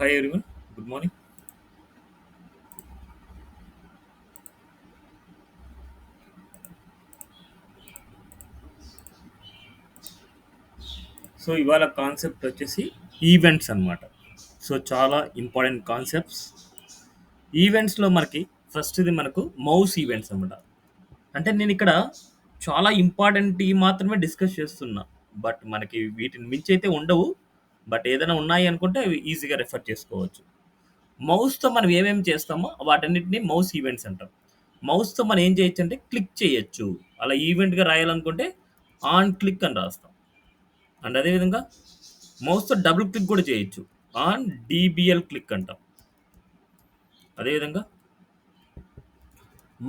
Hi everyone, good morning. So ఇవాళ concept వచ్చేసి events అన్నమాట. సో చాలా ఇంపార్టెంట్ కాన్సెప్ట్స్. ఈవెంట్స్లో మనకి ఫస్ట్ ఇది మనకు మౌస్ ఈవెంట్స్ అన్నమాట. అంటే నేను ఇక్కడ చాలా ఇంపార్టెంట్ మాత్రమే డిస్కస్ చేస్తున్నా. బట్ మనకి వీటిని మించి అయితే ఉండవు. బట్ ఏదైనా ఉన్నాయి అనుకుంటే అవి ఈజీగా రెఫర్ చేసుకోవచ్చు. మౌస్తో మనం ఏమేమి చేస్తామో వాటన్నిటిని మౌస్ ఈవెంట్స్ అంటాం. మౌస్తో మనం ఏం చేయొచ్చు అంటే క్లిక్ చేయొచ్చు. అలా ఈవెంట్గా రాయాలనుకుంటే ఆన్ క్లిక్ అని రాస్తాం. అండ్ అదేవిధంగా మౌస్‌తో డబుల్ క్లిక్ గూడా చేయొచ్చు. ఆన్ డీబీఎల్ క్లిక్ అంటాం. అదేవిధంగా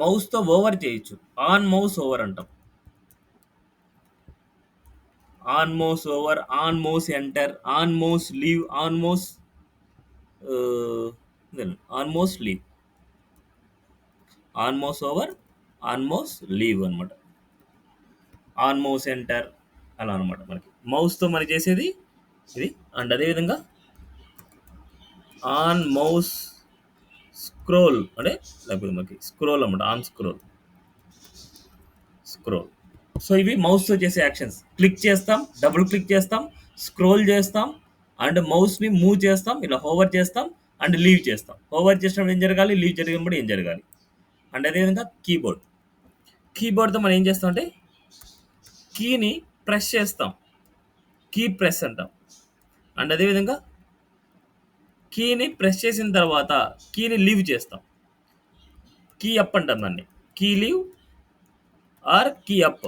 మౌస్‌తో ఓవర్ చేయొచ్చు. ఆన్ మౌస్ ఓవర్ అంటాం. On mouse over, on mouse enter, on mouse leave, on mouse on mouse leave, on mouse over, on mouse leave అనమాట. ఆన్ మౌస్ ఎంటర్ అలా అనమాట మనకి. మౌస్‌తో మనం చేసేది ఇది. అండ్ అదేవిధంగా ఆన్ మౌస్ స్క్రోల్ అంటే లేకపోతే మనకి స్క్రోల్ అనమాట. On scroll. సో ఇవి మౌస్తో చేసే యాక్షన్స్. క్లిక్ చేస్తాం, డబుల్ క్లిక్ చేస్తాం, స్క్రోల్ చేస్తాం, అండ్ మౌస్ని మూవ్ చేస్తాం, ఇలా హోవర్ చేస్తాం, అండ్ లీవ్ చేస్తాం. హోవర్ చేసినప్పుడు ఏం జరగాలి, లీవ్ జరిగినప్పుడు ఏం జరగాలి. అండ్ అదేవిధంగా కీబోర్డ్తో మనం ఏం చేస్తాం అంటే కీని ప్రెస్ చేస్తాం, కీ ప్రెస్ అంటాం. అండ్ అదేవిధంగా కీని ప్రెస్ చేసిన తర్వాత కీని లీవ్ చేస్తాం, కీ అప్ అంటాం దాన్ని. Key leave or key up.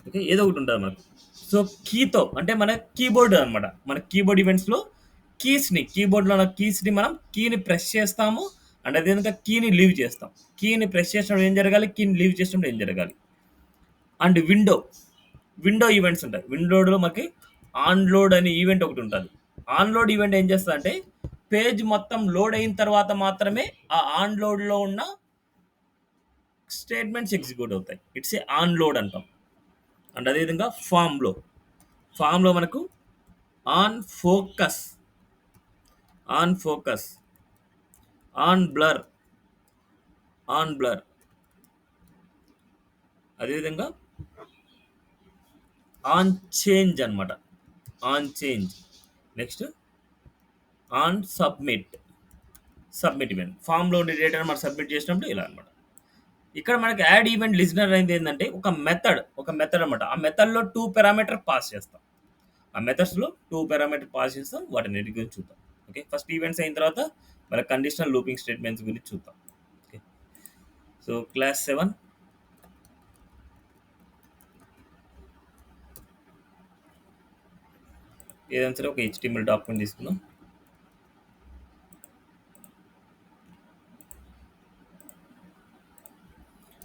Okay, ఏదో ఒకటి ఉంటుంది మనకు. సో కీతో అంటే మన కీబోర్డ్ అనమాట. మన కీబోర్డ్ ఈవెంట్స్లో కీబోర్డ్లో ఉన్న కీస్ని మనం కీని ప్రెస్ చేస్తాము. అండ్ అదేవిధంగా కీని లీవ్ చేస్తాం. కీని ప్రెస్ చేసినప్పుడు ఏం జరగాలి, కీని లీవ్ చేసినప్పుడు ఏం జరగాలి. అండ్ విండో ఈవెంట్స్ ఉంటాయి. విండోలో మనకి ఆన్లోడ్ అనే ఈవెంట్ ఒకటి ఉంటుంది. ఆన్లోడ్ ఈవెంట్ ఏం చేస్తుంది అంటే పేజ్ మొత్తం లోడ్ అయిన తర్వాత మాత్రమే ఆ ఆన్లోడ్లో ఉన్న స్టేట్మెంట్స్ ఎగ్జిక్యూట్ అవుతాయి. ఇట్స్ ఏ ఆన్లోడ్ అంటాం. అండ్ అదేవిధంగా ఫామ్లో మనకు ఆన్ ఫోకస్, ఆన్ బ్లర్, అదేవిధంగా ఆన్ చేంజ్ అనమాట. Next on submit event. ఫామ్లో ఉండే డేటాను మనం సబ్మిట్ చేసినప్పుడు ఇలా అనమాట. ఇక్కడ మనకి యాడ్ ఈవెంట్ లిజనర్ అనేది ఏంటంటే ఒక మెథడ్ అనమాట. ఆ మెథడ్లో 2 పారామీటర్ పాస్ చేస్తాం. ఆ మెథడ్స్లో 2 పారామీటర్ పాస్ చేస్తాం. వాటిని గురించి చూద్దాం. ఓకే, ఫస్ట్ ఈవెంట్స్ అయిన తర్వాత మన కండిషనల్ లూపింగ్ స్టేట్మెంట్స్ గురించి చూద్దాం. ఓకే, సో క్లాస్ 7 ఏదైనా సరే ఒక HTML డాక్యుమెంట్ తీసుకుందాం.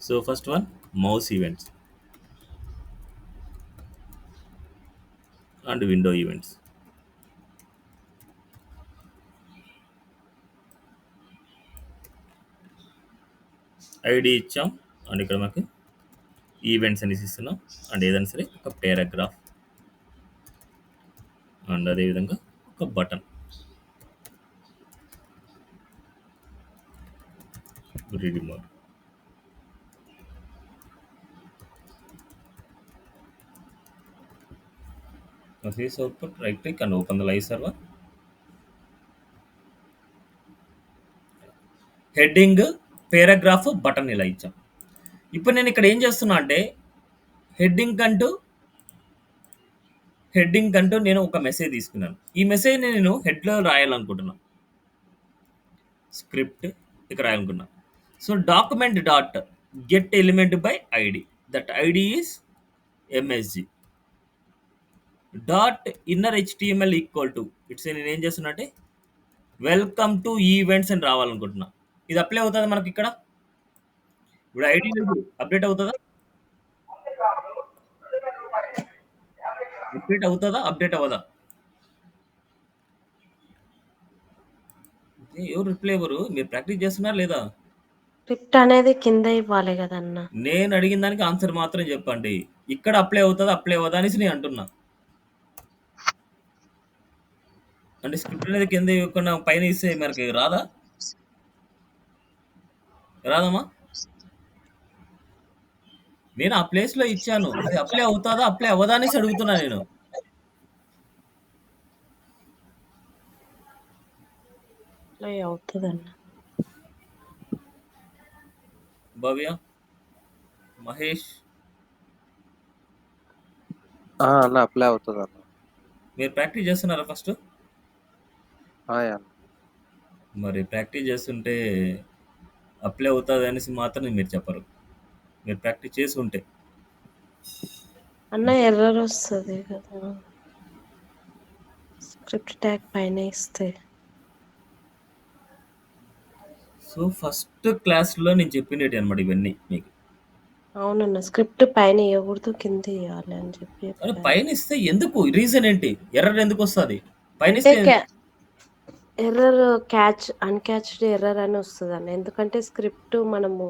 So first one mouse events and window events. ID ఇచ్చాం అండ్ ఇక్కడ మనకి ఈవెంట్స్ అనేసి ఇస్తున్నాం. అండ్ ఏదైనా సరే ఒక పారాగ్రాఫ్ అండ్ అదేవిధంగా ఒక button read mode. This output, right click and open the live server. Heading, paragraph, button ఇలా ఇచ్చాం. ఇప్పుడు నేను ఇక్కడ ఏం చేస్తున్నా అంటే హెడ్డింగ్ కంటూ నేను ఒక మెసేజ్ తీసుకున్నాను. ఈ మెసేజ్ని నేను హెడ్లో రాయాలనుకుంటున్నాను. స్క్రిప్ట్ ఇక్కడ రాయాలనుకున్నాను. So document dot get element by ID, that ID is MSG dot inner HTML equal to it's. నేను ఏం చేస్తున్నా అంటే వెల్కమ్ టు ఈవెంట్స్ అని రావాలనుకుంటున్నా. ఇది అప్లై అవుతుంది మనకి ఇక్కడ. ఇప్పుడు ఐడి అప్డేట్ అవుతుందా, అప్డేట్ అవ్వదా? ఎవరు రిప్లై ఎవరు? మీరు ప్రాక్టీస్ చేస్తున్నారా లేదా? స్క్రిప్ట్ అనేది కింద ఇవ్వాలి కదన్నా. నేను అడిగిన దానికి ఆన్సర్ మాత్రం చెప్పండి. ఇక్కడ అప్లై అవుతుందా, అప్లై అవ్వదా అనేసి నేను అంటున్నా. అంటే స్క్రిప్ట్ అనేది కింద ఇవ్వకుండా పైన ఇస్తే మనకి రాదా? రాదమ్మా? నేను ఆ ప్లేస్‌లో ఇచ్చాను. అది అప్లై అవుతాదా? అప్లై అవ్వదా? అనేసి అడుగుతున్నా నేను. అప్లై అవుతదన్న. భవ్య, మహేష్ అన్న అప్లై అవుతుంది అన్న. మీరు ప్రాక్టీస్ చేస్తున్నారా ఫస్ట్? అన్న. మరి ప్రాక్టీస్ చేస్తుంటే అప్లై అవుతాది అనేసి మాత్రం మీరు చెప్పరు. మీరు ప్రాక్టీస్ చేసి ఉంటే. అన్న ఎర్రర్ వస్తది కదా! స్క్రిప్ట్ ట్యాగ్ పైన ఇస్తే. సో, ఫస్ట్ క్లాస్‌లో నేను చెప్పినటనమాట ఇవన్నీ మీకు. అవునన్న. స్క్రిప్ట్ పైన ఇయ్యకూడదు, కింద ఇయ్యాలి అని చెప్పి అరే చెప్పారు. పైన ఇస్తే ఎందుకు? రీజన్ ఏంటి? ఎర్రర్ ఎందుకొస్తది? పైన అంటే ఇస్తే ఎర్రర్ అన్‌క్యాచ్డ్ ఎర్రర్ అని వస్తదన్న. ఎందుకంటే స్క్రిప్ట్ మనము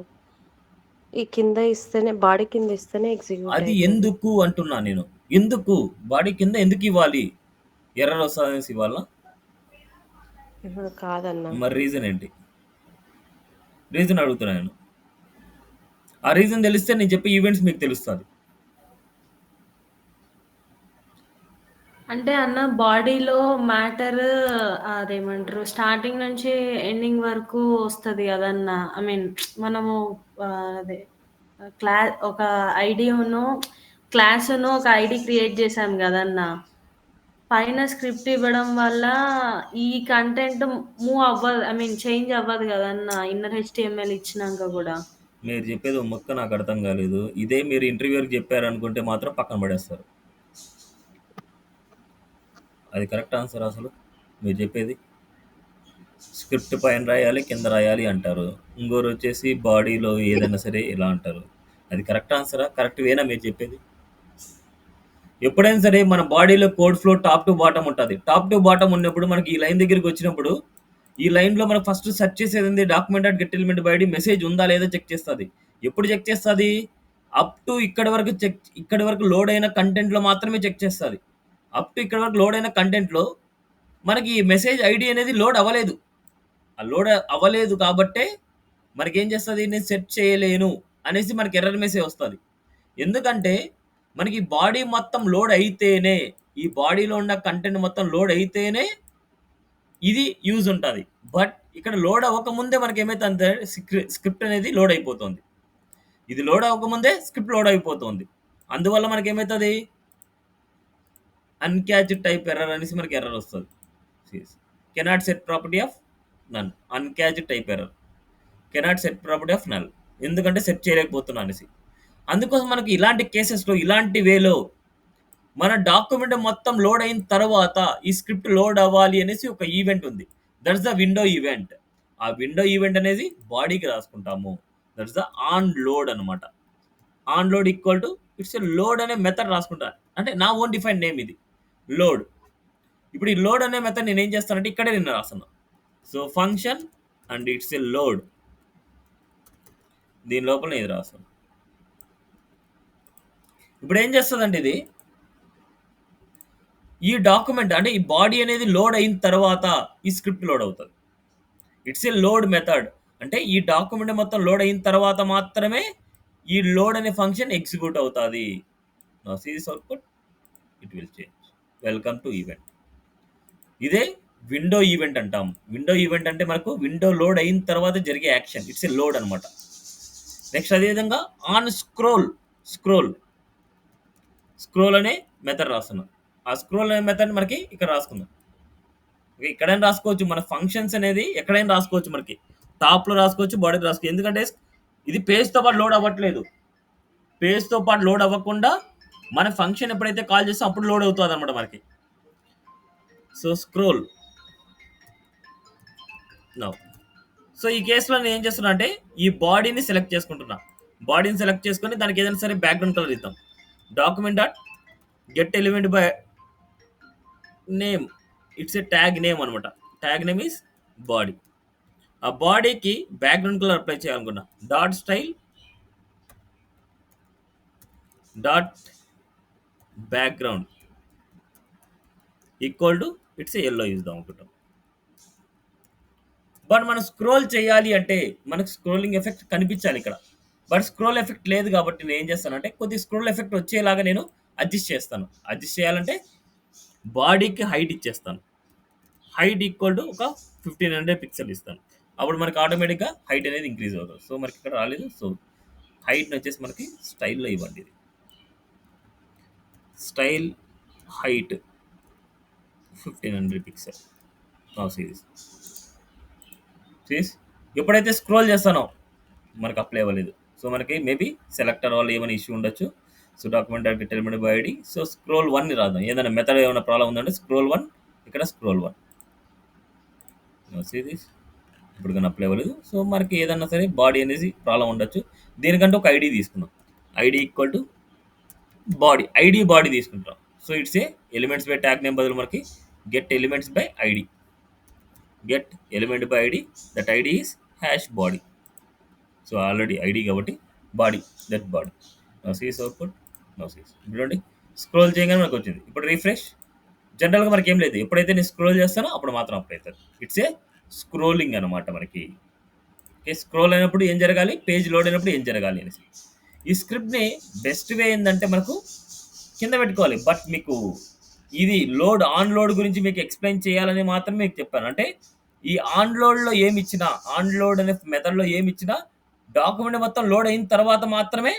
ఈ కింద ఇస్తేనే, బాడీ కింద ఇస్తేనే ఎగ్జిక్యూట్ అది అయితది. ఎందుకు అంటున్నా నేను. ఎందుకు? బాడీ కింద ఎందుకివ్వాలి? ఎర్రర్ వస్తదనేసి ఇవ్వాలా? అహా! కాదన్న. మరి రీజన్ ఏంటి? రీజన్ అడుగుతున్నా నేను. ఆ రీజన్ తెలిస్తే నేను చెప్పే ఈవెంట్స్ మీకు తెలుస్తది. అంటే అన్న బాడీలో మ్యాటర్ అదేమంటారు స్టార్టింగ్ నుంచి ఎండింగ్ వరకు వస్తది గదన్న. ఐ మీన్ మనము అదే ఒక ఐడీను క్లాసును ఒక ఐడీ క్రియేట్ చేశాం గదన్న. పైన స్క్రిప్ట్ ఇవ్వడం వల్ల ఈ కంటెంట్ మూవ్ అవ్వదు. ఐ మీన్ చేంజ్ అవ్వదు గదన్న. ఇన్నర్ హెచ్‌టీఎంఎల్ ఇచ్చినాక గూడా. మీరు చెప్పేది ఓ ముక్క నాకు అర్థం కాలేదు. ఇదే మీరు ఇంటర్వ్యూ‌కి చెప్పారనుకుంటే మాత్రం పక్కన పడేస్తారు. అది కరెక్ట్ ఆన్సరా అసలు? మీరు చెప్పేది? స్క్రిప్ట్ పైన రాయాలి, కింద రాయాలి అంటారు. ఇంకోరొచ్చేసి బాడీలో ఏదైనా సరే ఇలా అంటారు. అది కరెక్ట్ ఆన్సరా? కరెక్ట్ వేనా మీరు చెప్పేది? ఎప్పుడైనా సరే మన బాడీలో code flow top to bottom ఉంటది. టాప్ టు బాటమ్ ఉన్నప్పుడు మనకి ఈ లైన్ దగ్గరికొచ్చినప్పుడు, ఈ లైన్‌లో మనం ఫస్ట్ సెర్చ్ చేసేదేంది document dot get element by ID message ఉందా లేదా చెక్ చేస్తది. ఎప్పుడు చెక్ చేస్తది? అప్ టు ఇక్కడి వరకు లోడ్ అయిన కంటెంట్‌లో మాత్రమే చెక్ చేస్తది. అప్ టు ఇక్కడి వరకు లోడ్ అయిన కంటెంట్‌లో మనకి మెసేజ్ ఐడీ అనేది లోడ్ అవ్వలేదు. ఆ లోడ్ అవ్వలేదు కాబట్టే మనకేం చేస్తది? నేను సెట్ చేయలేను అనేసి మనకి ఎర్రర్ మెసేజ్ వస్తది. ఎందుకంటే మనకి బాడీ మొత్తం లోడ్ అయితేనే, ఈ బాడీలో ఉన్న కంటెంట్ మొత్తం లోడ్ అయితేనే ఇది యూజ్ ఉంటది. బట్ ఇక్కడ లోడ్ అవ్వకముందే మనకేమైతంటే స్క్రిప్ట్ అనేది లోడ్ అయిపోతుంది. ఇది లోడ్ అవ్వకముందే స్క్రిప్ట్ లోడ్ అయిపోతుంది. అందువల్ల మనకేమైతది? అన్‌క్యాచ్డ్ టైప్ ఎర్రర్ అనేసి మనకి ఎర్రర్ వస్తది. Cannot set property of none. Uncaught type error. Cannot set property of null. ఎందుకంటే సెట్ చేయలేకపోతున్నా అనేసి. అందుకోసం మనకి ఇలాంటి కేసెస్‌లో ఇలాంటి వేలో మన డాక్యుమెంట్ మొత్తం లోడ్ అయిన తర్వాత ఈ స్క్రిప్ట్ లోడ్ అవ్వాలి అనేసి ఒక ఈవెంట్ ఉంది. That's the window event. ఆ విండో ఈవెంట్ అనేది బాడీకి రాసుకుంటాము. దట్స్ ద ఆన్ లోడ్ అనమాట. On load equal to it's a load అనే మెథడ్ రాసుకుంటా. అంటే నా ఓన్ డిఫైన్ నేమ్ ఇది. లోడ్. ఇప్పుడు ఈ లోడ్ అనే మెథడ్ నేను ఏం చేస్తానంటే ఇక్కడే నేను రాస్తున్నా. So function and it's a load. దీని లోపల నేను ఇది రాస్తాను. ఇప్పుడు ఏం చేస్తుందంటే ఇది ఈ డాక్యుమెంట్ అంటే ఈ బాడీ అనేది లోడ్ అయిన తర్వాత ఈ స్క్రిప్ట్ లోడ్ అవుతుంది. It's a load method. అంటే ఈ డాక్యుమెంట్ మొత్తం లోడ్ అయిన తర్వాత మాత్రమే ఈ లోడ్ అనే ఫంక్షన్ ఎగ్జిక్యూట్ అవుతుంది. Series output it will change. Welcome to event. ఇదే విండో ఈవెంట్ అంటాం. విండో ఈవెంట్ అంటే మనకు విండో లోడ్ అయిన తర్వాత జరిగే యాక్షన్. ఇట్స్ ఏ లోడ్ అనమాట. నెక్స్ట్ అదేవిధంగా ఆన్ స్క్రోల్ అనే మెథడ్ రాస్తున్నాం. ఆ స్క్రోల్ అనే మెథడ్ మనకి ఇక్కడ రాసుకుందాం. ఎక్కడైనా రాసుకోవచ్చు. మన ఫంక్షన్స్ అనేది ఎక్కడైనా రాసుకోవచ్చు. మనకి టాప్లో రాసుకోవచ్చు, బాడీలో రాసుకోవచ్చు. ఎందుకంటే ఇది పేజ్తో పాటు లోడ్ అవ్వట్లేదు. పేజ్తో పాటు లోడ్ అవ్వకుండా మన ఫంక్షన్ ఎప్పుడైతే కాల్ చేస్తే అప్పుడు లోడ్ అవుతుంది అనమాట మనకి. So scroll now. సో ఈ కేసులో నేను ఏం చేస్తున్నా అంటే ఈ బాడీని సెలెక్ట్ చేసుకుంటున్నా. బాడీని సెలెక్ట్ చేసుకొని దానికి ఏదైనా సరే బ్యాక్గ్రౌండ్ కలర్ ఇద్దాం. Document dot get element by name. It's a tag name అనమాట. Tag name is body. ఆ బాడీకి బ్యాక్గ్రౌండ్ కలర్ అప్లై చేయాలనుకున్నా. Dot style dot background equal to it's yellow ఇద్దాం అనుకుంటాం. బట్ మనం స్క్రోల్ చేయాలి అంటే మనకు స్క్రోలింగ్ ఎఫెక్ట్ కనిపించాలి ఇక్కడ. బట్ స్క్రోల్ ఎఫెక్ట్ లేదు కాబట్టి నేను ఏం చేస్తానంటే కొద్దిగా స్క్రోల్ ఎఫెక్ట్ వచ్చేలాగా నేను అడ్జస్ట్ చేస్తాను. అడ్జస్ట్ చేయాలంటే బాడీకి హైట్ ఇచ్చేస్తాను. హైట్ ఈక్వల్ టు ఒక 1500 పిక్సెల్ ఇస్తాను. అప్పుడు మనకి ఆటోమేటిక్గా హైట్ అనేది ఇంక్రీజ్ అవుతుంది. సో మనకి ఇక్కడ రాలేదు. సో హైట్ని వచ్చేసి మనకి స్టైల్లో ఇవ్వండి. ఇది స్టైల్ హైట్ 1500 పిక్సెల్ సిరీస్. ఎప్పుడైతే స్క్రోల్ చేస్తానో మనకు అప్లై అవ్వలేదు. సో మనకి మేబీ సెలెక్టర్ వాళ్ళు ఏమైనా ఇష్యూ ఉండొచ్చు. So document determined by ID. So scroll 1 రాద్దాం. ఏదైనా మెథడ్ ఏమైనా ప్రాబ్లం ఉందంటే స్క్రోల్ 1, ఇక్కడ స్క్రోల్ 1 సిరీస్ ఇప్పుడు కానీ అప్లై అవ్వలేదు. సో మనకి ఏదన్నా సరే బాడీ అనేది ప్రాబ్లం ఉండొచ్చు. దీనికంటే ఒక ఐడి తీసుకుందాం. ID equal to body, ID body తీసుకుంటాం. So it's a elements by tag name బదులు మనకి get elements by ID. Get element by ID, that ID is hash body. So already ID కాబట్టి body, that body. No sees output, no sees. చూడండి scroll చేయగానే మనకు వచ్చింది. ఇప్పుడు refresh. జనరల్గా మనకి ఏం లేదు, ఎప్పుడైతే నేను స్క్రోల్ చేస్తానో అప్పుడు మాత్రం అప్లై అవుతుంది. ఇట్స్ ఏ స్క్రోలింగ్ అనమాట మనకి. ఓకే, స్క్రోల్ అయినప్పుడు ఏం జరగాలి, పేజ్ లోడ్ అయినప్పుడు ఏం జరగాలి అనేసి. ఈ స్క్రిప్ట్ని బెస్ట్ వే ఏంటంటే మనకు కింద పెట్టుకోవాలి. బట్ మీకు ఇది ఆన్ లోడ్ గురించి మీకు ఎక్స్ప్లెయిన్ చేయాలని మాత్రం మీకు చెప్పాను. అంటే ఈ ఆన్ లోడ్లో ఏమి ఇచ్చినా, ఆన్ లోడ్ అనే మెథడ్లో ఏమి ఇచ్చినా డాక్యుమెంట్ మొత్తం లోడ్ అయిన తర్వాత మాత్రమే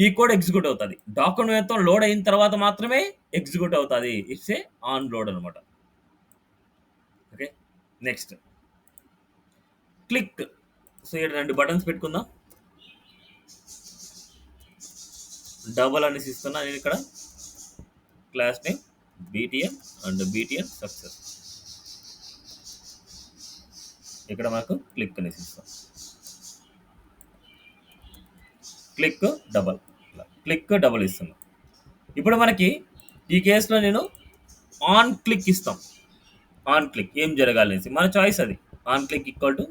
ఈ కోడ్ ఎగ్జిక్యూట్ అవుతుంది. డాక్యుమెంట్ మొత్తం లోడ్ అయిన తర్వాత మాత్రమే ఎగ్జిక్యూట్ అవుతుంది. ఇట్స్ ఏ ఆన్ లోడ్ అనమాట. Okay, next click. సో ఇక్కడ 2 బటన్స్ పెట్టుకుందాం. డబల్ అనేసి ఇస్తున్నా నేను ఇక్కడ. Class name BTN and BTN success. ఇక్కడ మనకు క్లిక్ అనేసి ఇస్తాం. క్లిక్ డబల్, క్లిక్ డబల్ ఇస్తున్నాం. ఇప్పుడు మనకి ఈ కేసులో నేను ఆన్ క్లిక్ ఇస్తాం. ఆన్ క్లిక్ ఏం జరగాలనేసి మన చాయిస్ అది. On click equal to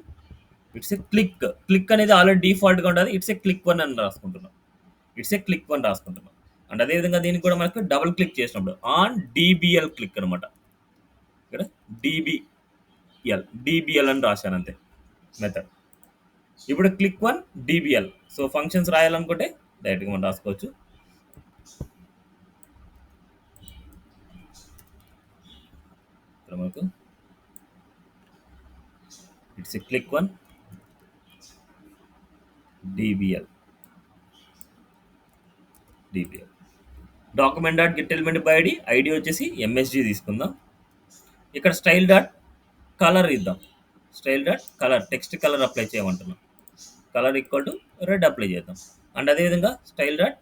it's a click. Click అనేది ఆల్రెడీ డిఫాల్ట్గా ఉంటుంది. ఇట్స్ ఏ క్లిక్ 1 అని రాసుకుంటున్నాం. ఇట్స్ ఏ క్లిక్ 1 రాసుకుంటున్నాం. అండ్ అదేవిధంగా దీనికి కూడా మనకు డబుల్ క్లిక్ చేసినప్పుడు ఆన్ DBL క్లిక్ అనమాట. ఇక్కడ DBL అని రాశాను అంతే మెథడ్. ఇప్పుడు క్లిక్ 1 DBL. సో ఫంక్షన్స్ రాయాలనుకుంటే డైరెక్ట్గా మనం రాసుకోవచ్చు. ఇక్కడ మనకు it's a click 1 DBL. Document dot get element by ID, ID వచ్చేసి MSG తీసుకుందాం. ఇక్కడ స్టైల్ డాట్ కలర్ ఇద్దాం. Style dot colour, text colour apply చేయమంటున్నాం. Colour equal to red apply చేద్దాం. అండ్ అదేవిధంగా style dot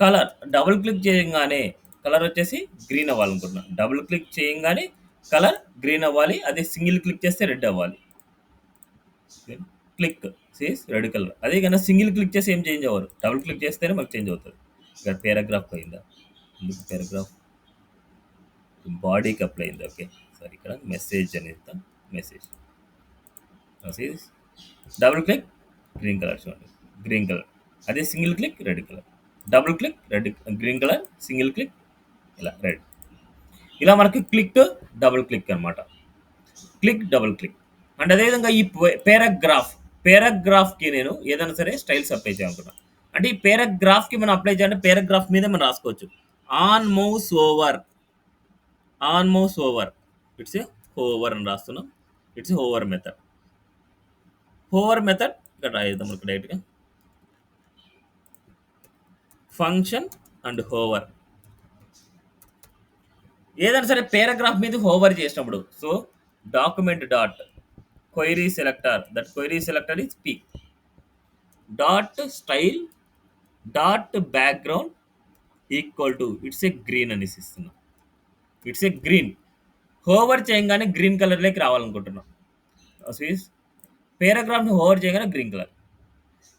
colour double click చేయగానే colour వచ్చేసి green అవ్వాలనుకుంటున్నాం. డబుల్ క్లిక్ చేయగానే కలర్ గ్రీన్ అవ్వాలి. అదే సింగిల్ క్లిక్ చేస్తే రెడ్ అవ్వాలి. Click says red colour. అదే కన్నా సింగిల్ క్లిక్ చేసి ఏం చేంజ్ అవ్వరు. డబుల్ క్లిక్ చేస్తేనే మాకు చేంజ్ అవుతుంది. ఇక్కడ పారాగ్రాఫ్ పోయిందా, ఎందుకు పారాగ్రాఫ్ బాడీకి అప్లై అయింది. ఓకే, సరే ఇక్కడ మెసేజ్ అని ఇస్తాం. Message double click green colour, చూడండి గ్రీన్ కలర్. అదే single click red colour. Double click red, green colour. Single click ఇలా రెడ్. ఇలా మనకి క్లిక్ డబుల్ క్లిక్ అనమాట. Click double click. అండ్ అదేవిధంగా ఈ పేరాగ్రాఫ్కి నేను ఏదైనా సరే స్టైల్స్ అప్లై చేయాలనుకున్నాను. అంటే ఈ పేరాగ్రాఫ్కి మనం అప్లై చేయాలంటే పేరాగ్రాఫ్ మీద మనం రాసుకోవచ్చు. On mouse over, on mouse over. It's a hover అని రాస్తున్నాం. It's a hover method. Hover method ఇక్కడ రాయిద్దాం మనకు డైరెక్ట్గా. Function and hover. ఏదైనా సరే పేరాగ్రాఫ్ మీద హోవర్ చేసినప్పుడు so document dot query selector, that query selector is P dot style dot background equal to it's a green అనేసి ఇస్తున్నాం. It's a green. హోవర్ చేయగానే గ్రీన్ కలర్లోకి రావాలనుకుంటున్నాం. పేరాగ్రాఫ్ని హోవర్ చేయగానే గ్రీన్ కలర్.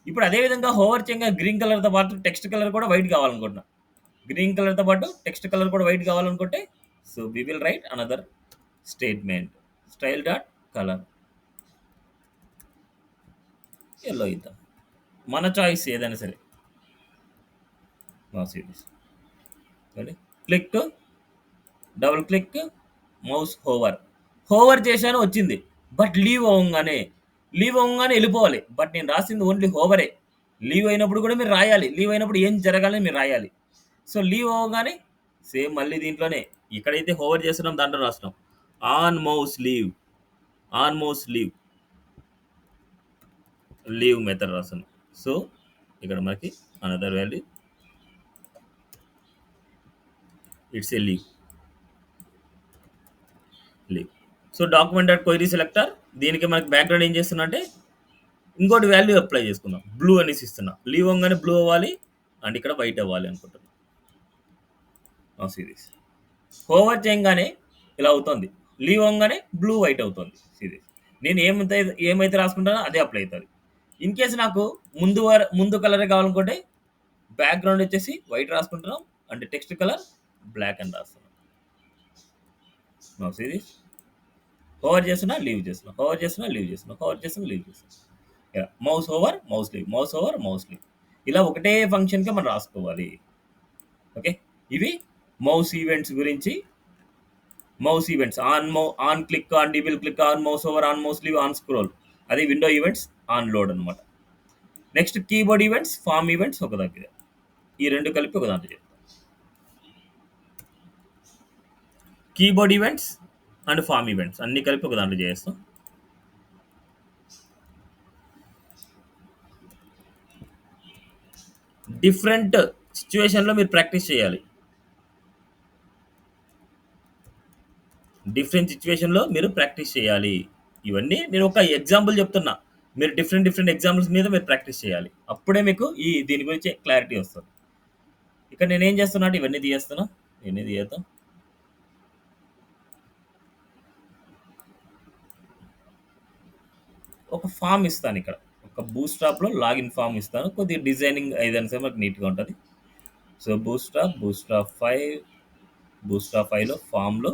ఇప్పుడు అదేవిధంగా హోవర్ చేయగా గ్రీన్ కలర్తో పాటు టెక్స్ట్ కలర్ కూడా వైట్ కావాలనుకుంటున్నాం. గ్రీన్ కలర్తో పాటు టెక్స్ట్ కలర్ కూడా వైట్ కావాలనుకుంటే so we will write another statement. Style dot colour yellow ఇద్దాం. మన చాయిస్ ఏదైనా సరే. Click double click, mouse hover చేశాను వచ్చింది. బట్ లీవ్ అవ్వగానే వెళ్ళిపోవాలి. బట్ నేను రాసింది ఓన్లీ హోవరే. లీవ్ అయినప్పుడు కూడా మీరు రాయాలి. లీవ్ అయినప్పుడు ఏం జరగాలని మీరు రాయాలి. సో లీవ్ అవ్వగానే సేమ్ మళ్ళీ దీంట్లోనే ఇక్కడైతే హోవర్ చేస్తున్నాం దాంట్లో రాస్తున్నాం ఆన్ మౌస్ లీవ్ మెథడ్ రాస్తున్నాం. సో ఇక్కడ మనకి another value it's a leave. So document dot query selector దీనికి మనకి బ్యాక్గ్రౌండ్ ఏం చేస్తున్నా అంటే ఇంకోటి వాల్యూ అప్లై చేసుకుందాం. బ్లూ అనేసి ఇస్తున్నా. లీవ్ అవ్వగానే బ్లూ అవ్వాలి అండ్ ఇక్కడ వైట్ అవ్వాలి అనుకుంటున్నాం. సిరీస్ హోవర్ చేయగానే ఇలా అవుతుంది. లీవ్ అవ్వగానే బ్లూ వైట్ అవుతుంది. సిరీస్ నేను ఏమైతే రాసుకుంటానో అదే అప్లై అవుతుంది. ఇన్ కేసు నాకు ముందు కలరే కావాలనుకుంటే బ్యాక్గ్రౌండ్ వచ్చేసి వైట్ రాసుకుంటున్నాం అండ్ టెక్స్ట్ కలర్ బ్లాక్ అని రాస్తున్నాం. సిరీస్ హోవర్ చేస్తున్నా లీవ్ చేస్తున్నా, హోవర్ చేస్తున్నా లీవ్ చేస్తున్నా, హోవర్ చేస్తున్నా లీవ్ చేస్తున్నా. ఇలా mouse over mouse leave, mouse over mouse leave, ఇలా ఒకటే ఫంక్షన్గా మనం రాసుకోవాలి. ఓకే, ఇవి మౌస్ ఈవెంట్స్ గురించి. Mouse events on click, on double click, on mouse over, on mouse leave, on scroll, అది విండో ఈవెంట్స్, ఆన్ లోడ్ అనమాట. Next keyboard events, form events ఒక దగ్గర, ఈ రెండు కలిపి ఒక దాంట్లో చెప్తాం. Keyboard events and form events అన్ని కలిపి ఒక దాంట్లో చేస్తాం. డిఫరెంట్ సిచ్యువేషన్లో మీరు ప్రాక్టీస్ చేయాలి. ఇవన్నీ నేను ఒక ఎగ్జాంపుల్ చెప్తున్నా. మీరు డిఫరెంట్ ఎగ్జాంపుల్స్ మీద మీరు ప్రాక్టీస్ చేయాలి. అప్పుడే మీకు దీని గురించి క్లారిటీ వస్తుంది. ఇక్కడ నేనేం చేస్తున్నా అంటే ఇవన్నీ తీయేస్తాను. ఒక ఫామ్ ఇస్తాను. ఇక్కడ ఒక బూస్ట్రాప్లో లాగిన్ ఫామ్ ఇస్తాను. కొద్దిగా డిజైనింగ్ ఏదైనా సరే మనకు నీట్గా ఉంటుంది. సో బూస్ట్రాప్ 5లో ఫామ్లో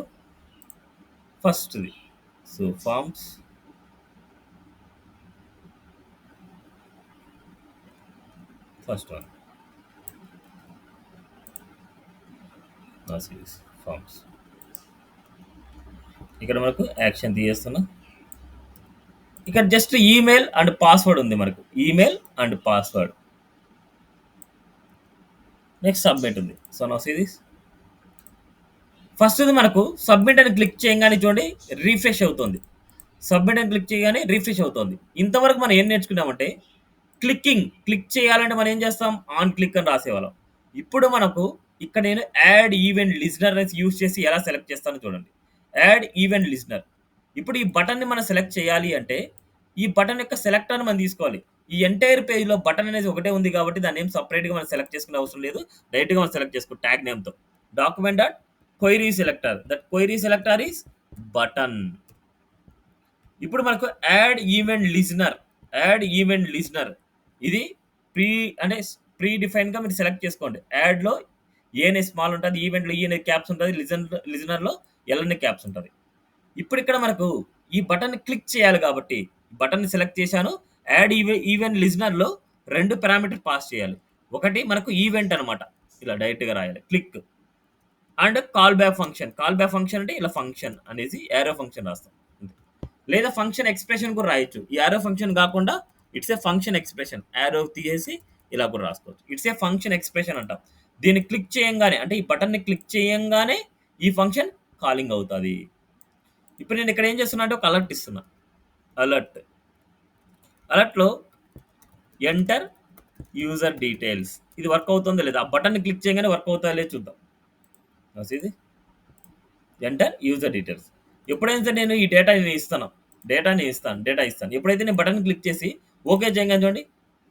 ఫస్ట్ది. So forms first one forms. ఇక్కడ మనకు యాక్షన్ తీయేస్తున్నా. ఇక్కడ జస్ట్ ఈమెయిల్ అండ్ పాస్వర్డ్ ఉంది. మనకు email and password. Next submit ఉంది. సో నా సిరీస్ ఫస్ట్ మనకు సబ్మిట్ అని క్లిక్ చేయగానే చూడండి రీఫ్రెష్ అవుతుంది. ఇంతవరకు మనం ఏం నేర్చుకున్నామంటే క్లిక్ చేయాలంటే మనం ఏం చేస్తాం, ఆన్ క్లిక్ అని రాసేవాళ్ళం. ఇప్పుడు మనకు ఇక్కడ నేను యాడ్ ఈవెంట్ లిజనర్ అనేసి యూజ్ చేసి ఎలా సెలెక్ట్ చేస్తానో చూడండి. Add event listener. ఇప్పుడు ఈ బటన్ని మనం సెలెక్ట్ చేయాలి అంటే ఈ బటన్ యొక్క సెలెక్టర్ని మనం తీసుకోవాలి. ఈ ఎంటైర్ పేజ్లో బటన్ అనేది ఒకటే ఉంది కాబట్టి దాన్ని ఏం సపరేట్గా మనం సెలెక్ట్ చేసుకునే అవసరం లేదు. డైరెక్ట్గా మనం సెలెక్ట్ చేసుకో ట్యాగ్ నేమ్తో. Document dot query selector, that query selector is button. ఇప్పుడు మనకు యాడ్ ఈవెంట్ లిజనర్ ఇది ప్రీ డిఫైన్గా మీరు సెలెక్ట్ చేసుకోండి. యాడ్లో ఏనే స్మాల్ ఉంటుంది, ఈవెంట్లో ఈనే క్యాప్స్ ఉంటుంది, లిజనర్లో ఎల్ఎన్ఏ క్యాప్స్ ఉంటుంది. ఇప్పుడు ఇక్కడ మనకు ఈ బటన్ క్లిక్ చేయాలి కాబట్టి బటన్ సెలెక్ట్ చేశాను. యాడ్ ఈవెంట్ లిజనర్లో 2 పారామీటర్ పాస్ చేయాలి. ఒకటి మనకు ఈవెంట్ అనమాట, ఇలా డైరెక్ట్గా రాయాలి click, and call back function అంటే ఇలా ఫంక్షన్ అనేసి యారో ఫంక్షన్ రాస్తాం. లేదా ఫంక్షన్ ఎక్స్ప్రెషన్ కూడా రాయొచ్చు. ఈ యారో ఫంక్షన్ కాకుండా it's a function expression, arrow తీసేసి ఇలా కూడా రాసుకోవచ్చు. ఇట్స్ ఏ ఫంక్షన్ ఎక్స్ప్రెషన్ అంటాం. దీన్ని క్లిక్ చేయంగానే అంటే ఈ బటన్ని క్లిక్ చేయంగానే ఈ ఫంక్షన్ కాలింగ్ అవుతుంది. ఇప్పుడు నేను ఇక్కడ ఏం చేస్తున్నా అంటే ఒక అలర్ట్ ఇస్తున్నా. అలర్ట్లో ఎంటర్ యూజర్ డీటెయిల్స్, ఇది వర్క్ అవుతుందో లేదా, ఆ బటన్ని క్లిక్ చేయగానే వర్క్ అవుతుందో లేదు చూద్దాం. ఇది ఎంటర్ యూజర్ డీటెయిల్స్. ఎప్పుడైతే నేను ఈ డేటా ఇస్తాను. ఎప్పుడైతే నేను బటన్ క్లిక్ చేసి ఓకే చేయగానే చూడండి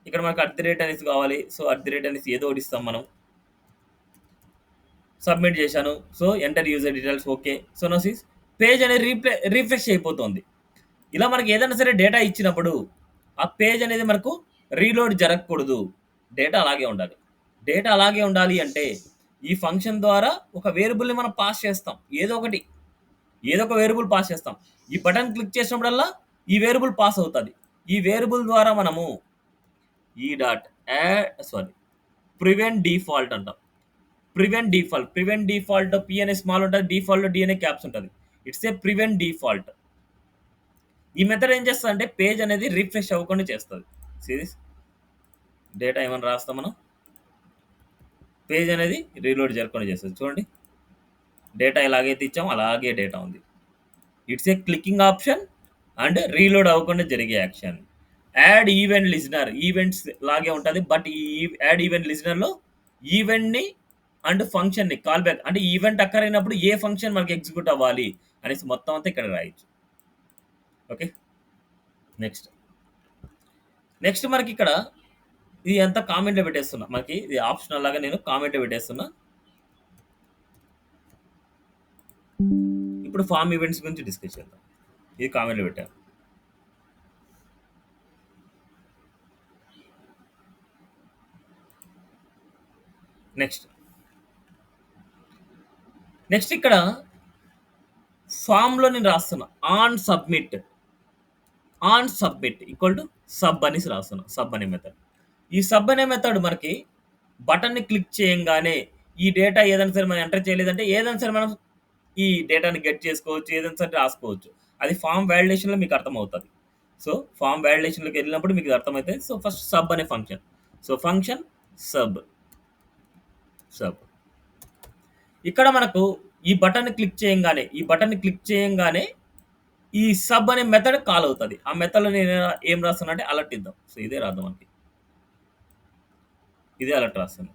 ఇక్కడ మనకు @ అనేసి కావాలి. సో @ అనేసి ఏదో ఒకటి ఇస్తాం మనం. సబ్మిట్ చేశాను. So enter user details okay. So నా పేజ్ అనేది రీఫ్రెష్ అయిపోతుంది. ఇలా మనకి ఏదైనా సరే డేటా ఇచ్చినప్పుడు ఆ పేజ్ అనేది మనకు రీలోడ్ జరగకూడదు. డేటా అలాగే ఉండాలి అంటే ఈ ఫంక్షన్ ద్వారా ఒక వేరియబుల్ని మనం పాస్ చేస్తాం. ఏదో ఒక వేరియబుల్ పాస్ చేస్తాం. ఈ బటన్ క్లిక్ చేసినప్పుడల్లా ఈ వేరియబుల్ పాస్ అవుతుంది. ఈ వేరియబుల్ ద్వారా మనము ప్రివెంట్ డిఫాల్ట్ అంటాం. Prevent default. Prevent default P అనే స్మాల్ ఉంటుంది, డిఫాల్ట్ డి అనే క్యాప్స్ ఉంటుంది. It's A prevent default. ఈ మెథడ్ ఏం చేస్తుంది అంటే పేజ్ అనేది రిఫ్రెష్ అవ్వకుండా చేస్తుంది. సిరీస్ డేటా ఏమైనా రాస్తాం మనం, పేజ్ అనేది రీలోడ్ జరగకుండా చేస్తుంది. చూడండి డేటా ఎలాగైతే ఇచ్చామో అలాగే డేటా ఉంది. It's a clicking option and reload అవ్వకుండా జరిగే action. Add event listener, events లాగే ఉంటుంది. బట్ ఈ యాడ్ ఈవెంట్ లిజనర్లో ఈవెంట్ని అండ్ ఫంక్షన్ని కాల్ బ్యాక్, అంటే ఈవెంట్ అక్కర్ అయినప్పుడు ఏ ఫంక్షన్ మనకి ఎగ్జిక్యూట్ అవ్వాలి అనేసి మొత్తం అంతా ఇక్కడ రాయొచ్చు. ఓకే, నెక్స్ట్ మనకి ఇక్కడ ఇది అంతా కామెంట్లో పెట్టేస్తున్నా. మనకి ఇది ఆప్షనల్ లాగా నేను కామెంట్లో పెట్టేస్తున్నా. ఇప్పుడు ఫామ్ ఈవెంట్స్ గురించి డిస్కస్ చేద్దాం. ఇది కామెంట్లో పెట్టాను. నెక్స్ట్ ఇక్కడ ఫామ్లో నేను రాస్తున్నా on submit equal to sub అనేసి రాస్తున్నా. సబ్ అనే మెథడ్. ఈ సబ్ అనే మెథడ్ మనకి బటన్ని క్లిక్ చేయంగానే ఈ డేటా ఏదైనా సరే మనం ఎంటర్ చేయలేదంటే ఏదైనా సరే మనం ఈ డేటాని గెట్ చేసుకోవచ్చు, ఏదైనా సరే రాసుకోవచ్చు. అది ఫామ్ వ్యాలిడేషన్లో మీకు అర్థమవుతుంది. సో ఫామ్ వ్యాలిడేషన్లోకి వెళ్ళినప్పుడు మీకు అర్థమవుతుంది. సో ఫస్ట్ సబ్ అనే ఫంక్షన్. సో ఫంక్షన్ సబ్ ఇక్కడ మనకు ఈ బటన్ క్లిక్ చేయంగానే ఈ సబ్ అనే మెథడ్ కాల్ అవుతుంది. ఆ మెథడ్లో నేను ఏం రాస్తున్నా అంటే అలర్ట్ ఇద్దాం. సో ఇదే రాద్దాం మనకి, ఇదే అలర్ట్ రాస్తాను.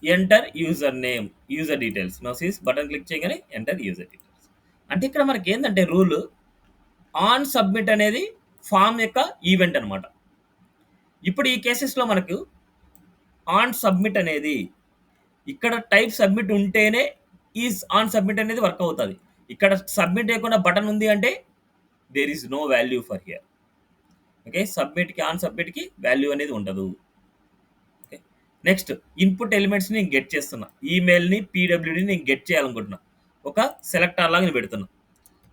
Enter user name, user details. నో సీస్ బటన్ క్లిక్ చేయగానే ఎంటర్ యూజర్ డీటెయిల్స్. అంటే ఇక్కడ మనకి ఏంటంటే రూల్ ఆన్ సబ్మిట్ అనేది ఫామ్ యొక్క ఈవెంట్ అనమాట. ఇప్పుడు ఈ కేసెస్లో మనకు ఆన్ సబ్మిట్ అనేది ఇక్కడ టైప్ సబ్మిట్ ఉంటేనే ఈ ఆన్ సబ్మిట్ అనేది వర్క్ అవుతుంది. ఇక్కడ సబ్మిట్ చేయకుండా బటన్ ఉంది అంటే there is no value for here. Okay, సబ్మిట్కి ఆన్ సబ్మిట్కి వాల్యూ అనేది ఉండదు. ఓకే, నెక్స్ట్ ఇన్పుట్ ఎలిమెంట్స్ని నేను గెట్ చేస్తున్నా. ఈమెయిల్ని పీడబ్ల్యూడీని నేను గెట్ చేయాలనుకుంటున్నా. ఒక సెలెక్టర్ లాగా నేను పెడుతున్నా.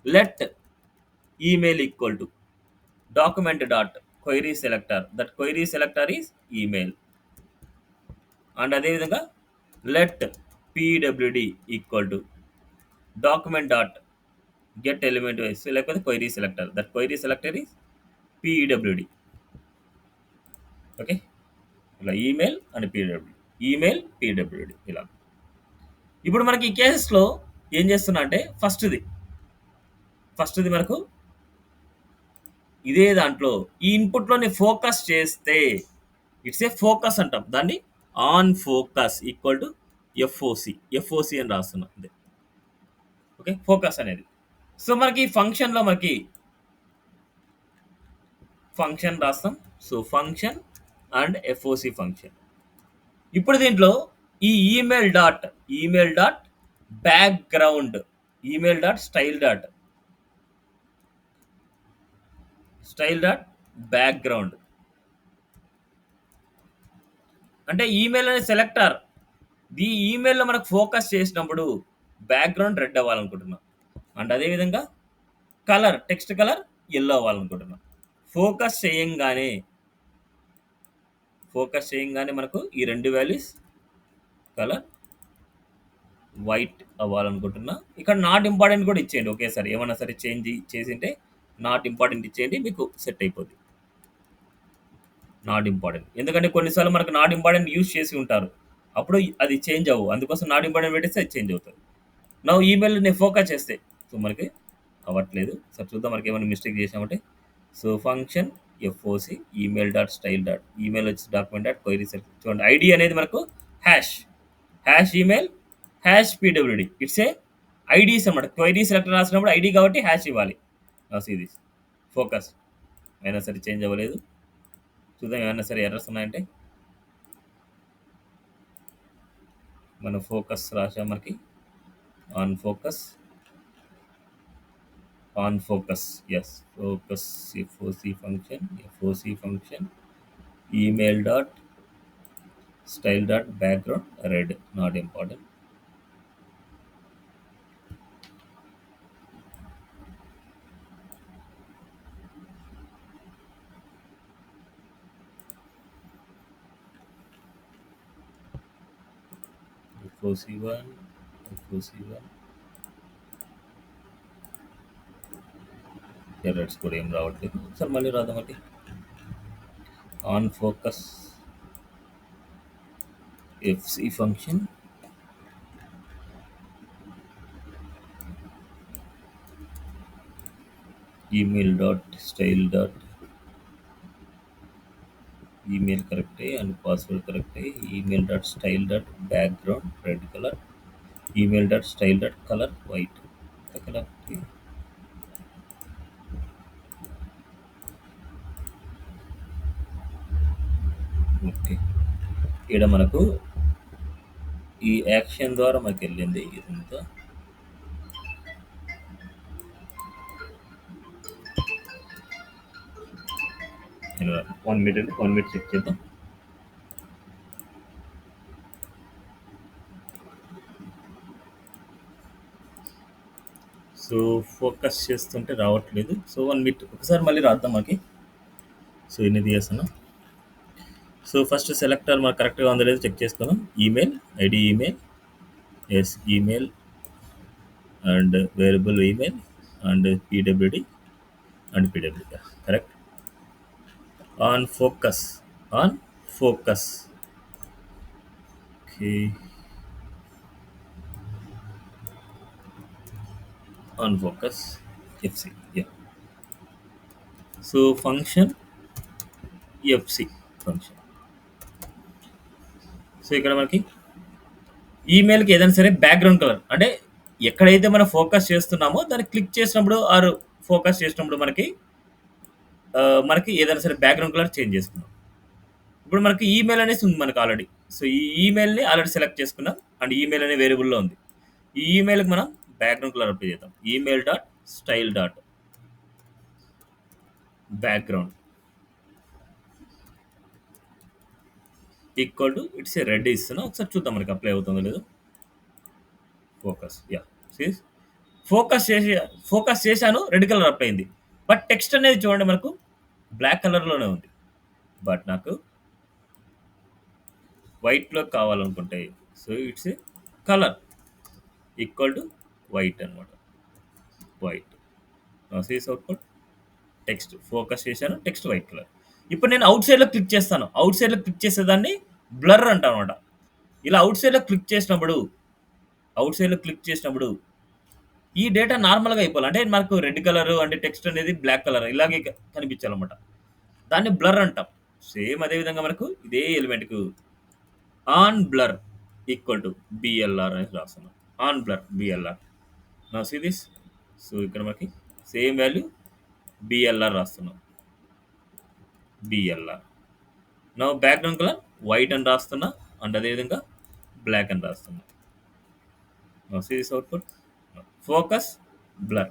Let email equal to document dot query selector, that query selector is email. And అదేవిధంగా let PWD equal to document dot get element wise, లేకపోతే query selector, that query selector is PWD. Okay, ఇలా email and PWD ఇలా. ఇప్పుడు మనకి ఈ కేసెస్లో ఏం చేస్తున్నా అంటే ఫస్ట్ది మనకు ఇదే దాంట్లో ఈ ఇన్పుట్లో నేను ఫోకస్ చేస్తే ఇట్స్ ఏ ఫోకస్ అంటాం దాన్ని. On focus equal to FOC అని రాస్తున్నా అదే. ఓకే, ఫోకస్ అనేది. సో మనకి ఫంక్షన్లో మనకి ఫంక్షన్ రాస్తాం. So function and FOC function. ఇప్పుడు దీంట్లో ఈ email dot background, email dot style dot background అంటే ఈమెయిల్ అనే సెలెక్టర్. ఈ ఈమెయిల్లో మనకు ఫోకస్ చేసినప్పుడు బ్యాక్గ్రౌండ్ రెడ్ అవ్వాలనుకుంటున్నాం. అండ్ అదేవిధంగా కలర్, టెక్స్ట్ కలర్ ఎల్లో అవ్వాలనుకుంటున్నాం. ఫోకస్ చేయంగానే మనకు ఈ రెండు వాల్యూస్ కలర్ వైట్ అవ్వాలనుకుంటున్నా. ఇక్కడ నాట్ ఇంపార్టెంట్ కూడా ఇచ్చేయండి ఒకేసారి. ఏమన్నా సరే చేంజ్ చేసింటే నాట్ ఇంపార్టెంట్ ఇచ్చేయండి, మీకు సెట్ అయిపోద్ది. నాట్ ఇంపార్టెంట్ ఎందుకంటే కొన్నిసార్లు మనకు నాట్ ఇంపార్టెంట్ యూజ్ చేసి ఉంటారు, అప్పుడు అది చేంజ్ అవ్వు. అందుకోసం నాట్ ఇంపార్టెంట్ పెట్టేస్తే అది చేంజ్ అవుతుంది. నా ఈమెయిల్ నేను ఫోకస్ చేస్తే సో మనకి అవ్వట్లేదు. సార్ చూద్దాం మనకి ఏమైనా మిస్టేక్ చేసామంటే. So function FOC email dot style dot email వచ్చి డాక్యుమెంట్ డాట్ క్వైరీ సెలెక్టర్. చూడండి ఐడి అనేది మనకు hash email hash PWD. It's a IDs అనమాట. క్వైరీ సెలెక్టర్ రాసినప్పుడు ఐడి కాబట్టి హ్యాష్ ఇవ్వాలి. ఇది ఫోకస్ అయినా సరే చేంజ్ అవ్వలేదు. చూద్దాం ఏమైనా సరే ఎర్రర్స్ ఉన్నాయంటే. మనం ఫోకస్ రాసాం మనకి on focus S focus FOC function email dot style dot background red not important. FOC1 FOC1 errors కూడా ఏం రావట్లేదు. ఒకసారి మళ్ళీ రాద్దామండి. On focus FC function email dot style dot email కరెక్టే అండ్ పాస్వర్డ్ కరెక్టే. Email dot style dot background red colour. Email dot style dot colour white correct. Okay, ఇక్కడ మనకు ఈ యాక్షన్ ద్వారా మనకి వెళ్ళింది ఇదంతా. వన్ మినిట్ చెక్ చేద్దాం. సో ఫోకస్ చేస్తుంటే రావట్లేదు. సో 1 మినిట్ ఒకసారి మళ్ళీ రాద్దాం మనకి. సో ఎన్ని చేస్తున్నాం. సో ఫస్ట్ సెలెక్టర్ మనకు కరెక్ట్గా ఉందో లేదో చెక్ చేసుకుందాం. Email ID email S email and variable email and PWD and PWD correct. On focus okay, on focus FC so function FC function. So ఇక్కడ మనకి ఈమెయిల్కి ఏదైనా సరే బ్యాక్గ్రౌండ్ కలర్ అంటే ఎక్కడైతే మనం ఫోకస్ చేస్తున్నామో దాన్ని క్లిక్ చేసినప్పుడు ఆర్ ఫోకస్ చేసినప్పుడు మనకి ఏదైనా సరే బ్యాక్గ్రౌండ్ కలర్ చేంజ్ చేసుకున్నాం. ఇప్పుడు మనకి ఈమెయిల్ అనేసి ఉంది మనకు ఆల్రెడీ. సో ఈ ఈమెయిల్ని ఆల్రెడీ సెలెక్ట్ చేసుకున్నాం అండ్ ఈమెయిల్ అనే వేరియబుల్లో ఉంది. ఈ ఈమెయిల్కి మనం బ్యాక్గ్రౌండ్ కలర్ అప్లై చేద్దాం. Email dot style dot background equal to it's A red ఇస్తున్నా. ఒకసారి చూద్దాం మనకి అప్లై అవుతుందో లేదో. ఫోకస్ ఫోకస్ చేశాను, రెడ్ కలర్ అప్లై అయింది. బట్ టెక్స్ట్ అనేది చూడండి మనకు బ్లాక్ కలర్లోనే ఉంది. బట్ నాకు వైట్లో కావాలనుకుంటే so it's a colour equal to white అనమాట. White sees output text focus చేశాను, టెక్స్ట్ వైట్ కలర్. ఇప్పుడు నేను అవుట్ సైడ్లో క్లిక్ చేస్తాను. అవుట్ సైడ్లో క్లిక్ చేసేదాన్ని బ్లర్ అంటాను అనమాట. ఇలా అవుట్ సైడ్లో క్లిక్ చేసినప్పుడు ఈ డేటా నార్మల్గా అయిపోవాలి. అంటే మనకు రెడ్ కలర్ అంటే టెక్స్ట్ అనేది బ్లాక్ కలర్ ఇలాగే కనిపించాలన్నమాట. దాన్ని బ్లర్ అంటాం. సేమ్ అదేవిధంగా మనకు ఇదే ఎలిమెంట్కు on blur equal to BLR అని రాస్తున్నాం. On blur BLR. నా సీ దిస్. సో ఇక్కడ మనకి సేమ్ వాల్యూ BLR రాస్తున్నాం. BLR. నా బ్యాక్గ్రౌండ్ కలర్ వైట్ అని రాస్తున్నా అండ్ అదేవిధంగా బ్లాక్ అని రాస్తున్నా. నా see this output. Focus blur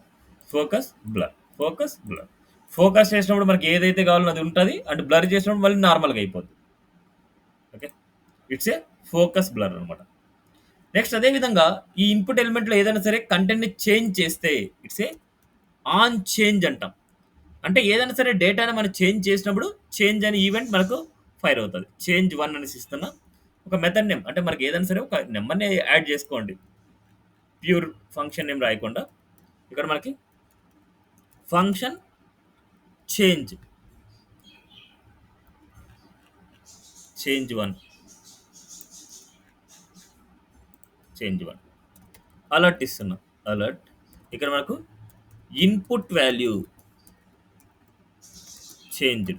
focus చేసినప్పుడు మనకి ఏదైతే కావాలో అది ఉంటుంది అండ్ బ్లర్ చేసినప్పుడు మళ్ళీ నార్మల్గా అయిపోద్ది. Okay, it's a focus blur అనమాట. నెక్స్ట్ అదేవిధంగా ఈ ఇన్పుట్ ఎలిమెంట్లో ఏదైనా సరే కంటెంట్ని చేంజ్ చేస్తే ఇట్స్ ఏ ఆన్ చేంజ్ అంటాం. అంటే ఏదైనా సరే డేటాని మనం చేంజ్ చేసినప్పుడు చేంజ్ అనే ఈవెంట్ మనకు ఫైర్ అవుతుంది. చేంజ్ 1 అనేసి ఇస్తున్నా. ఒక మెథడ్ నేమ్ అంటే మనకి ఏదైనా సరే ఒక నెంబర్ని యాడ్ చేసుకోండి. ప్యూర్ ఫంక్షన్ నేమ్ రాయకుండా ఇక్కడ మనకి ఫంక్షన్ చేంజ్ 1 అలర్ట్ ఇస్తున్నా. అలర్ట్ ఇక్కడ మనకు ఇన్పుట్ వాల్యూ చేంజ్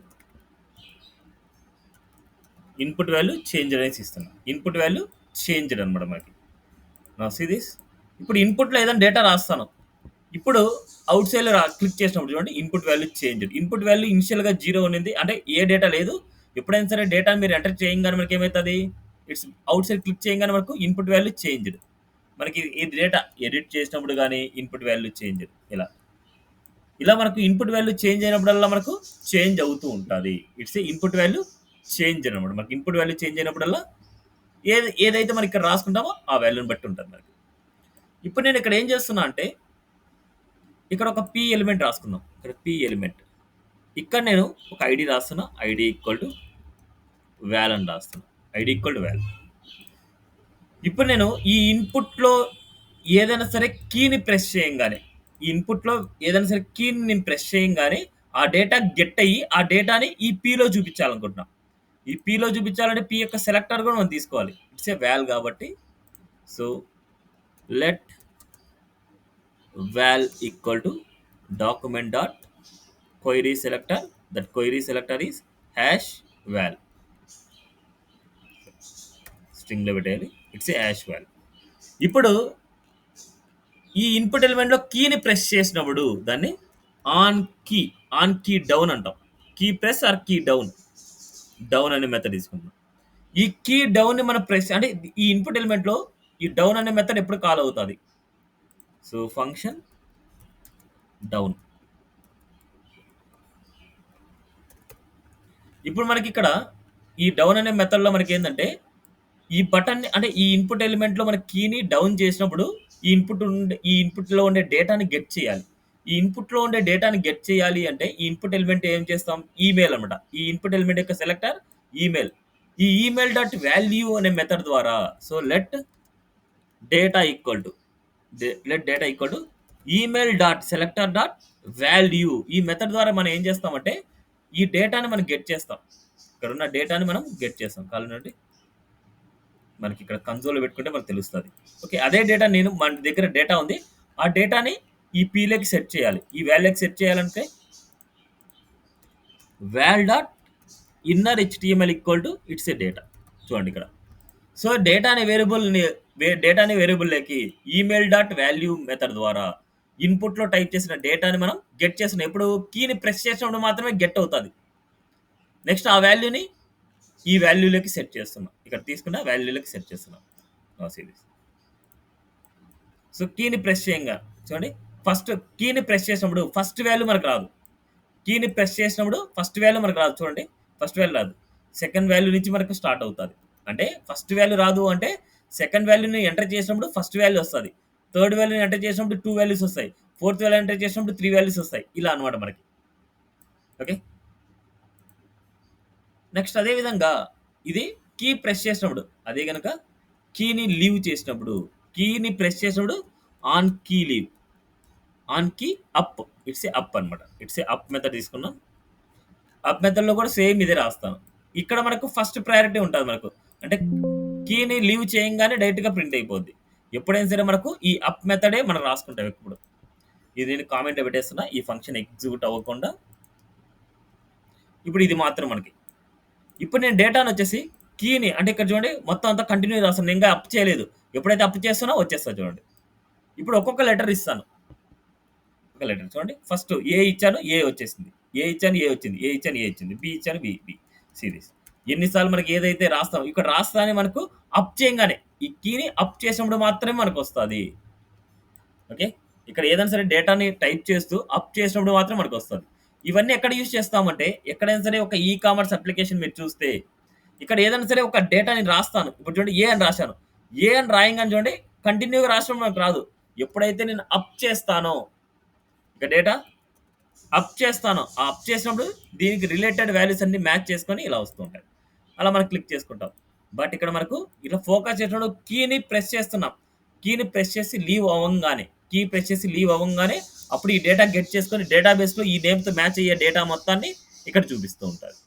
అనేసి ఇస్తున్నా. ఇన్పుట్ వాల్యూ చేంజ్ అనమాట మనకి. నా సీ దిస్. ఇప్పుడు ఇన్పుట్లో ఏదైనా డేటా రాస్తాను. ఇప్పుడు అవుట్ సైడ్లో క్లిక్ చేసినప్పుడు చూడండి input value change. Input value ఇనిషియల్గా 0 ఉన్నింది అంటే ఏ డేటా లేదు. ఎప్పుడైనా సరే డేటా మీరు ఎంటర్ చేయగానే మనకి ఏమవుతుంది, ఇట్స్ అవుట్ సైడ్ క్లిక్ చేయగానే మనకు ఇన్పుట్ వాల్యూ చేంజ్డ్. మనకి ఈ డేటా ఎడిట్ చేసినప్పుడు కానీ ఇన్పుట్ వాల్యూ చేంజ్డ్. ఇలా మనకు ఇన్పుట్ వాల్యూ చేంజ్ అయినప్పుడల్లా మనకు చేంజ్ అవుతూ ఉంటుంది. ఇట్స్ ఇన్పుట్ వాల్యూ చేంజ్ అనమాట. మనకి ఇన్పుట్ వాల్యూ చేంజ్ అయినప్పుడల్లా ఏదైతే మనం ఇక్కడ రాసుకుంటామో ఆ వాల్యూని బట్టి ఉంటుంది మనకి. ఇప్పుడు నేను ఇక్కడ ఏం చేస్తున్నా అంటే ఇక్కడ ఒక P ఎలిమెంట్ రాసుకుందాం. ఇక్కడ P ఎలిమెంట్ ఇక్కడ నేను ఒక ఐడి రాస్తున్నా. ఐడి ఈక్వల్ టు వాల్ అని రాస్తున్నా. ID equal to wall. ఇప్పుడు నేను ఈ ఇన్పుట్‌లో ఏదైనా సరే కీని ప్రెస్ చేయంగానే, ఈ ఇన్పుట్‌లో ఏదైనా సరే కీని నేను ప్రెస్ చేయంగానే ఆ డేటా గెట్ అయ్యి, ఆ డేటాని ఈ పీలో చూపించాలనుకుంటున్నా. ఈ పీలో చూపించాలంటే పీ యొక్క సెలెక్టర్ కూడా మనం తీసుకోవాలి. ఇట్స్ ఏ వాల్ కాబట్టి so let val equal to document dot query selector. That query selector is hash val. String లో పెట్టాలి. It's a hash val. ఇప్పుడు ఈ ఇన్పుట్ ఎలిమెంట్ లో కీని ప్రెస్ చేసినప్పుడు దాన్ని ఆన్ కీ డౌన్ అంటాం. Key press or key down అనే మెథడ్ తీసుకుంటాం. ఈ కీ డౌన్ ని మనం ప్రెస్ అంటే ఈ ఇన్పుట్ ఎలిమెంట్ లో ఈ డౌన్ అనే మెథడ్ ఎప్పుడు కాల్ అవుతుంది. So function down. ఇప్పుడు మనకి ఇక్కడ ఈ డౌన్ అనే మెథడ్ లో మనకి ఏంటంటే ఈ బటన్ అంటే ఈ ఇన్పుట్ ఎలిమెంట్ లో మన కీని డౌన్ చేసినప్పుడు ఈ ఇన్పుట్ లో ఉండే డేటాని గెట్ చేయాలి. ఈ ఇన్పుట్ లో ఉండే డేటాని గెట్ చేయాలి అంటే ఈ ఇన్పుట్ ఎలిమెంట్ ఏం చేస్తాం, ఈమెయిల్ అనమాట. ఈ ఇన్పుట్ ఎలిమెంట్ యొక్క సెలెక్టర్ ఈమెయిల్. ఈ ఈమెయిల్ డాట్ వాల్యూ అనే మెథడ్ ద్వారా so let data equal to email dot selector dot value. ఈ మెథడ్ ద్వారా మనం ఏం చేస్తామంటే ఈ డేటాని మనం గెట్ చేస్తాం. ఇక్కడ ఉన్న డేటాని మనం గెట్ చేస్తాం. కావాలంటే మనకి ఇక్కడ కన్సోల్ పెట్టుకుంటే మనకు తెలుస్తుంది. ఓకే, అదే డేటా మన దగ్గర డేటా ఉంది, ఆ డేటాని ఈ పీలోకి సెట్ చేయాలి. ఈ వాల్యూకి సెట్ చేయాలంటే wall dot inner HTML equal to it's A data. చూడండి ఇక్కడ. సో డేటాని వేరియబుల్లోకి ఈమెయిల్ డాట్ వాల్యూ మెథడ్ ద్వారా ఇన్పుట్లో టైప్ చేసిన డేటాని మనం గెట్ చేస్తున్నాం. ఎప్పుడు కీని ప్రెస్ చేసినప్పుడు మాత్రమే గెట్ అవుతుంది. నెక్స్ట్ ఆ వాల్యూని ఈ వాల్యూలోకి సెట్ చేస్తున్నాం. ఇక్కడ తీసుకున్న వాల్యూలోకి సెట్ చేస్తున్నాం సిరీస్. సో కీని ప్రెస్ చేయంగా చూడండి, ఫస్ట్ కీని ప్రెస్ చేసినప్పుడు ఫస్ట్ వాల్యూ మనకు రాదు. కీని ప్రెస్ చేసినప్పుడు ఫస్ట్ వాల్యూ మనకు రాదు. చూడండి, ఫస్ట్ వాల్యూ రాదు, సెకండ్ వాల్యూ నుంచి మనకు స్టార్ట్ అవుతుంది. అంటే ఫస్ట్ వాల్యూ రాదు అంటే సెకండ్ వాల్యూని ఎంటర్ చేసినప్పుడు ఫస్ట్ వాల్యూ వస్తుంది, థర్డ్ వాల్యూని ఎంటర్ చేసినప్పుడు 2 వాల్యూస్ వస్తాయి, ఫోర్త్ వాల్యూ ఎంటర్ చేసినప్పుడు 3 వాల్యూస్ వస్తాయి. ఇలా అనమాట మనకి. ఓకే, నెక్స్ట్ అదేవిధంగా ఇది కీ ప్రెస్ చేసినప్పుడు, అదే కనుక కీని లీవ్ చేసినప్పుడు, కీని ప్రెస్ చేసినప్పుడు on key leave, on key up, it's a up అనమాట. ఇట్స్ ఏ అప్ మెథడ్ తీసుకున్నాం. అప్ మెథడ్లో కూడా సేమ్ ఇదే రాస్తాను. ఇక్కడ మనకు ఫస్ట్ ప్రయారిటీ ఉంటుంది మనకు, అంటే కీని లీవ్ చేయంగానే డైరెక్ట్గా ప్రింట్ అయిపోద్ది. ఎప్పుడైనా సరే మనకు ఈ అప్ మెథడే మనం రాసుకుంటాం ఎప్పుడు. ఇది నేను కామెంట్లో పెట్టేస్తున్నా, ఈ ఫంక్షన్ ఎగ్జిక్యూట్ అవ్వకుండా. ఇప్పుడు ఇది మాత్రం మనకి. ఇప్పుడు నేను డేటాను వచ్చేసి కీని అంటే ఇక్కడ చూడండి మొత్తం అంతా కంటిన్యూ రాస్తాను, నేను ఇంకా అప్ చేయలేదు. ఎప్పుడైతే అప్ చేస్తున్నా వచ్చేస్తా చూడండి. ఇప్పుడు ఒక్కొక్క లెటర్ ఇస్తాను. ఒక లెటర్ చూడండి, ఫస్ట్ ఏ ఇచ్చాను, ఏ వచ్చేసింది, ఏ ఇచ్చాను, ఏ వచ్చింది, ఏ ఇచ్చాను, ఏ వచ్చింది, బి ఇచ్చాను, బి సిరీస్. ఎన్నిసార్లు మనకి ఏదైతే రాస్తాం ఇక్కడ రాస్తానే మనకు అప్ చేయగానే ఈ కీని అప్ చేసినప్పుడు మాత్రమే మనకు వస్తుంది. ఓకే, ఇక్కడ ఏదైనా సరే డేటాని టైప్ చేస్తూ అప్ చేసినప్పుడు మాత్రం మనకు వస్తుంది. ఇవన్నీ ఎక్కడ యూజ్ చేస్తామంటే ఎక్కడైనా సరే ఒక ఈ కామర్స్ అప్లికేషన్ మీరు చూస్తే ఇక్కడ ఏదైనా సరే ఒక డేటాని రాస్తాను. ఇప్పుడు చూడండి ఏ అని రాశాను, ఏ అని రాయంగానే చూడండి కంటిన్యూగా రాసడం మనకు రాదు. ఎప్పుడైతే నేను అప్ చేస్తానో ఇక డేటా అప్ చేస్తాను, ఆ అప్ చేసినప్పుడు దీనికి రిలేటెడ్ వాల్యూస్ అన్ని మ్యాచ్ చేసుకొని ఇలా వస్తుంటాయి. అలా మనం క్లిక్ చేసుకుంటాం. బట్ ఇక్కడ మనకు ఇలా ఫోకస్ చేసినప్పుడు కీని ప్రెస్ చేస్తున్నాం, కీని ప్రెస్ చేసి లీవ్ అవ్వగానే, కీ ప్రెస్ చేసి లీవ్ అవ్వగానే అప్పుడు ఈ డేటా గెట్ చేసుకొని డేటాబేస్లో ఈ నేమ్తో మ్యాచ్ అయ్యే డేటా మొత్తాన్ని ఇక్కడ చూపిస్తూ ఉంటారు.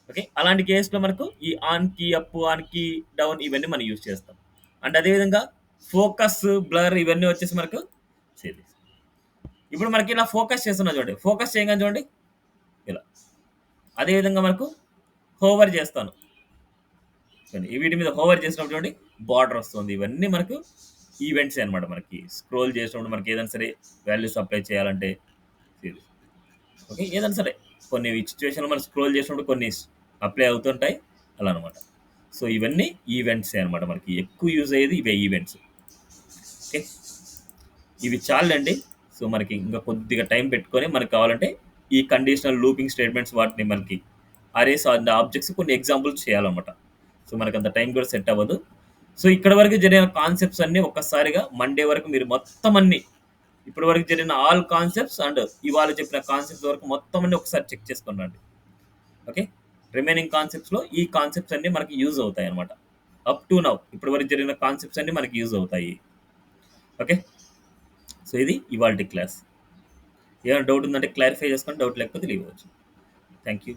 ఓకే, అలాంటి కేసులో మనకు ఈ on key up, on key down ఇవన్నీ మనం యూజ్ చేస్తాం. అండ్ అదేవిధంగా ఫోకస్, బ్లర్ ఇవన్నీ వచ్చేసి మనకు సిరీస్. ఇప్పుడు మనకి ఇలా ఫోకస్ చేస్తున్నా చూడండి, ఫోకస్ చేయగానే చూడండి ఇలా. అదేవిధంగా మనకు హోవర్ చేస్తాను చూడండి, వీటి మీద హోవర్ చేసినప్పుడు చూడండి బార్డర్ వస్తుంది. ఇవన్నీ మనకు ఈవెంట్స్ అనమాట. మనకి స్క్రోల్ చేసినప్పుడు మనకి ఏదైనా సరే వాల్యూస్ అప్లై చేయాలంటే సిరీస్. ఓకే, ఏదైనా సరే కొన్ని సిచ్యువేషన్లో మనం స్క్రోల్ చేసినప్పుడు కొన్ని అప్లై అవుతుంటాయి అలా అనమాట. సో ఇవన్నీ ఈవెంట్సే అనమాట. మనకి ఎక్కువ యూజ్ అయ్యేది ఇవే ఈవెంట్స్. ఓకే, ఇవి చాలండి. సో మనకి ఇంకా కొద్దిగా టైం పెట్టుకొని మనకు కావాలంటే ఈ కండిషనల్ లూపింగ్ స్టేట్మెంట్స్ వాటిని మనకి అరేస్ అండ్ ఆబ్జెక్ట్స్ కొన్ని ఎగ్జాంపుల్స్ చేయాలన్నమాట. సో మనకు అంత టైం కూడా సెట్ అవ్వదు. సో ఇక్కడ వరకు జరిగిన కాన్సెప్ట్స్ అన్నీ ఒక్కసారిగా మండే వరకు మీరు మొత్తం అన్ని ఇప్పటి వరకు జరిగిన ఆల్ కాన్సెప్ట్స్ అండ్ ఇవాళ చెప్పిన కాన్సెప్ట్స్ వరకు మొత్తం అన్ని ఒకసారి చెక్ చేసుకున్నాండి. ఓకే, రిమైనింగ్ కాన్సెప్ట్స్లో ఈ కాన్సెప్ట్స్ అన్నీ మనకి యూజ్ అవుతాయి అనమాట. అప్ టు నౌ ఇప్పటి వరకు జరిగిన కాన్సెప్ట్స్ అన్ని మనకి యూజ్ అవుతాయి. ఓకే, సో ఇది ఇవాల్టి క్లాస్. ఏమైనా డౌట్ ఉందంటే క్లారిఫై చేసుకొని, డౌట్ లేకపోతే లీవ్ అవ్వచ్చు. Thank you.